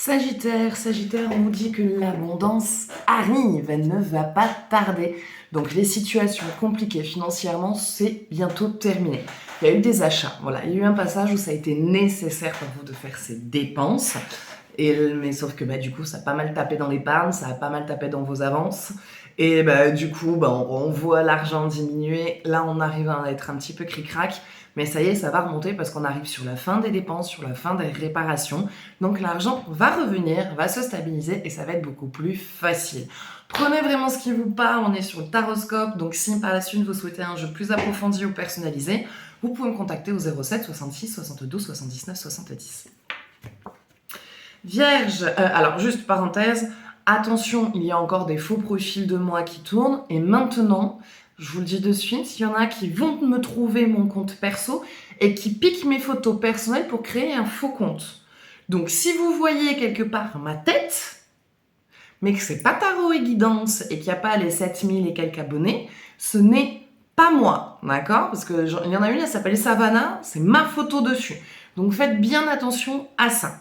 Sagittaire, Sagittaire, on nous dit que l'abondance arrive, elle ne va pas tarder. Donc les situations compliquées financièrement, c'est bientôt terminé. Il y a eu des achats, voilà, il y a eu un passage où ça a été nécessaire pour vous de faire ces dépenses. Mais sauf que du coup, ça a pas mal tapé dans l'épargne, ça a pas mal tapé dans vos avances. Et du coup, on voit l'argent diminuer. Là, on arrive à être un petit peu cric-crac. Mais ça y est, ça va remonter parce qu'on arrive sur la fin des dépenses, sur la fin des réparations. Donc l'argent va revenir, va se stabiliser et ça va être beaucoup plus facile. Prenez vraiment ce qui vous parle, on est sur le taroscope. Donc si par la suite vous souhaitez un jeu plus approfondi ou personnalisé, vous pouvez me contacter au 07 66 72 79 70. Vierge, alors juste parenthèse, attention, il y a encore des faux profils de moi qui tournent. Et maintenant, je vous le dis de suite, il y en a qui vont me trouver mon compte perso et qui piquent mes photos personnelles pour créer un faux compte. Donc si vous voyez quelque part ma tête, mais que c'est pas tarot et guidance et qu'il n'y a pas les 7000 et quelques abonnés, ce n'est pas moi, d'accord? Parce qu'il y en a une, elle s'appelle Savannah, c'est ma photo dessus. Donc faites bien attention à ça.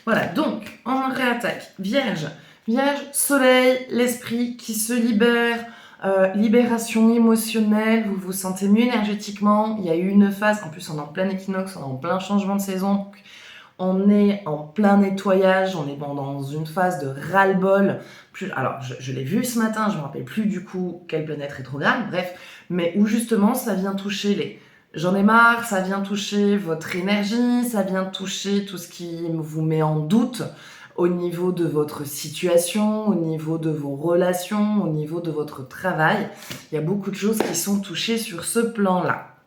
Voilà, donc on réattaque. Vierge, soleil, l'esprit qui se libère, libération émotionnelle, vous vous sentez mieux énergétiquement. Il y a eu une phase, en plus on est en plein équinoxe, on est en plein changement de saison, on est en plein nettoyage, on est dans une phase de ras-le-bol. Alors je l'ai vu ce matin, je ne me rappelle plus du coup quelle planète rétrograde, bref, mais où justement ça vient toucher les... J'en ai marre, ça vient toucher votre énergie, ça vient toucher tout ce qui vous met en doute au niveau de votre situation, au niveau de vos relations, au niveau de votre travail. Il y a beaucoup de choses qui sont touchées sur ce plan-là.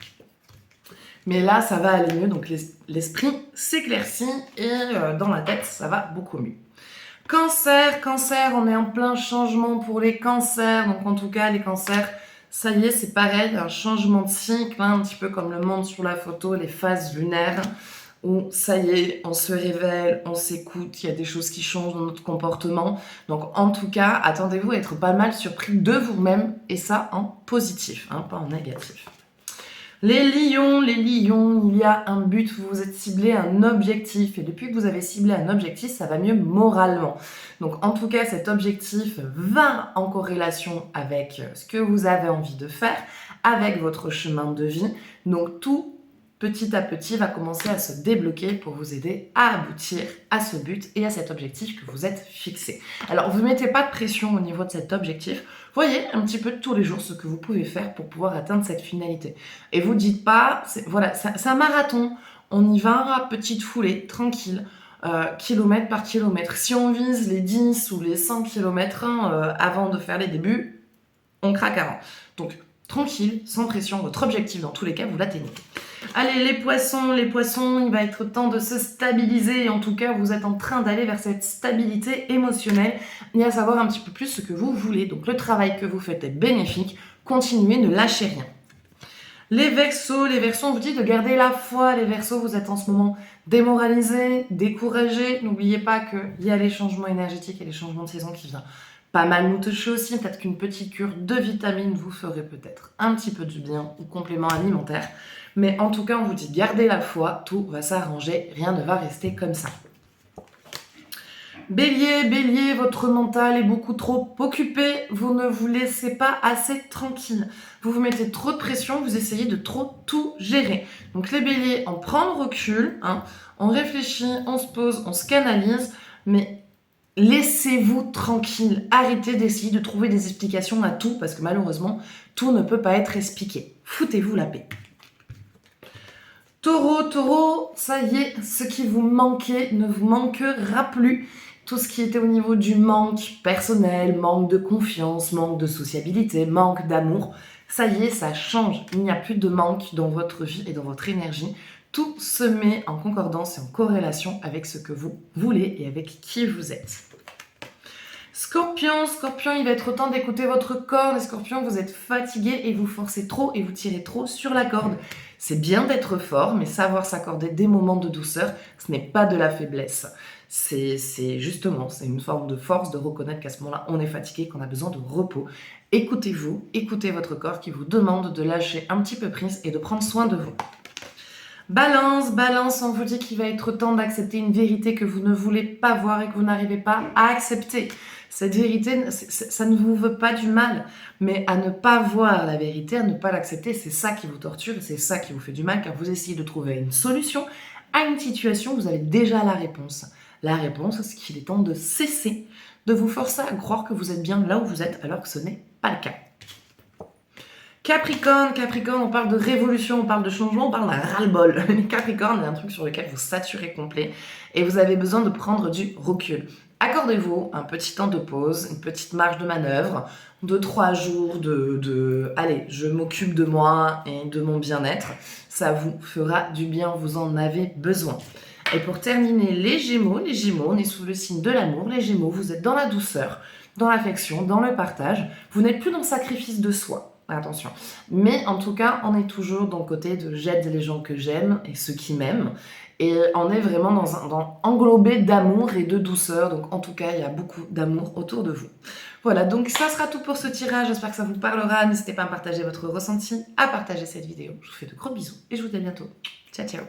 Mais là, ça va aller mieux, donc l'esprit s'éclaircit et dans la tête, ça va beaucoup mieux. Cancer, on est en plein changement pour les cancers, donc en tout cas, les cancers... Ça y est, c'est pareil, un changement de cycle, un petit peu comme le monde sur la photo, les phases lunaires, où ça y est, on se révèle, on s'écoute, il y a des choses qui changent dans notre comportement. Donc en tout cas, attendez-vous à être pas mal surpris de vous-même, et ça en positif, pas en négatif. Les lions, il y a un but, vous vous êtes ciblé un objectif. Et depuis que vous avez ciblé un objectif, ça va mieux moralement. Donc en tout cas, cet objectif va en corrélation avec ce que vous avez envie de faire, avec votre chemin de vie. Donc tout petit à petit va commencer à se débloquer pour vous aider à aboutir à ce but et à cet objectif que vous êtes fixé. Alors vous ne mettez pas de pression au niveau de cet objectif. Voyez un petit peu tous les jours ce que vous pouvez faire pour pouvoir atteindre cette finalité. Et vous dites pas, voilà, c'est un marathon, on y va à petite foulée, tranquille, kilomètre par kilomètre. Si on vise les 10 ou les 100 kilomètres avant de faire les débuts, on craque avant. Donc tranquille, sans pression, votre objectif dans tous les cas, vous l'atteignez. Allez, les poissons, il va être temps de se stabiliser et en tout cas, vous êtes en train d'aller vers cette stabilité émotionnelle et à savoir un petit peu plus ce que vous voulez. Donc, le travail que vous faites est bénéfique. Continuez, ne lâchez rien. Les Verseaux, on vous dit de garder la foi. Les Verseaux, vous êtes en ce moment démoralisés, découragés. N'oubliez pas qu'il y a les changements énergétiques et les changements de saison qui viennent pas mal nous toucher aussi. Peut-être qu'une petite cure de vitamines vous ferait peut-être un petit peu du bien ou complément alimentaire. Mais en tout cas, on vous dit gardez la foi, tout va s'arranger, rien ne va rester comme ça. Bélier, votre mental est beaucoup trop occupé, vous ne vous laissez pas assez tranquille. Vous vous mettez trop de pression, vous essayez de trop tout gérer. Donc les béliers, on prend le recul, on réfléchit, on se pose, on se canalise, mais laissez-vous tranquille. Arrêtez d'essayer de trouver des explications à tout, parce que malheureusement, tout ne peut pas être expliqué. Foutez-vous la paix. Taureau, ça y est, ce qui vous manquait ne vous manquera plus. Tout ce qui était au niveau du manque personnel, manque de confiance, manque de sociabilité, manque d'amour, ça y est, ça change. Il n'y a plus de manque dans votre vie et dans votre énergie. Tout se met en concordance et en corrélation avec ce que vous voulez et avec qui vous êtes. Scorpion, il va être temps d'écouter votre corps. Les scorpions, vous êtes fatigués et vous forcez trop et vous tirez trop sur la corde. C'est bien d'être fort, mais savoir s'accorder des moments de douceur, ce n'est pas de la faiblesse. C'est justement, c'est une forme de force de reconnaître qu'à ce moment-là, on est fatigué, qu'on a besoin de repos. Écoutez-vous, écoutez votre corps qui vous demande de lâcher un petit peu prise et de prendre soin de vous. Balance, balance, on vous dit qu'il va être temps d'accepter une vérité que vous ne voulez pas voir et que vous n'arrivez pas à accepter. Cette vérité, ça ne vous veut pas du mal, mais à ne pas voir la vérité, à ne pas l'accepter, c'est ça qui vous torture, c'est ça qui vous fait du mal, car vous essayez de trouver une solution à une situation où vous avez déjà la réponse. La réponse, c'est qu'il est temps de cesser de vous forcer à croire que vous êtes bien là où vous êtes, alors que ce n'est pas le cas. Capricorne, Capricorne, on parle de révolution, on parle de changement, on parle d'un ras-le-bol. Capricorne est un truc sur lequel vous saturez complet et vous avez besoin de prendre du recul. Accordez-vous un petit temps de pause, une petite marge de manœuvre, 2-3 jours allez, je m'occupe de moi et de mon bien-être. Ça vous fera du bien, vous en avez besoin. Et pour terminer, les Gémeaux, on est sous le signe de l'amour. Les Gémeaux, vous êtes dans la douceur, dans l'affection, dans le partage. Vous n'êtes plus dans le sacrifice de soi. Attention. Mais en tout cas, on est toujours dans le côté de j'aide les gens que j'aime et ceux qui m'aiment. Et on est vraiment englobé d'amour et de douceur. Donc en tout cas, il y a beaucoup d'amour autour de vous. Voilà, donc ça sera tout pour ce tirage. J'espère que ça vous parlera. N'hésitez pas à partager votre ressenti, à partager cette vidéo. Je vous fais de gros bisous et je vous dis à bientôt. Ciao, ciao.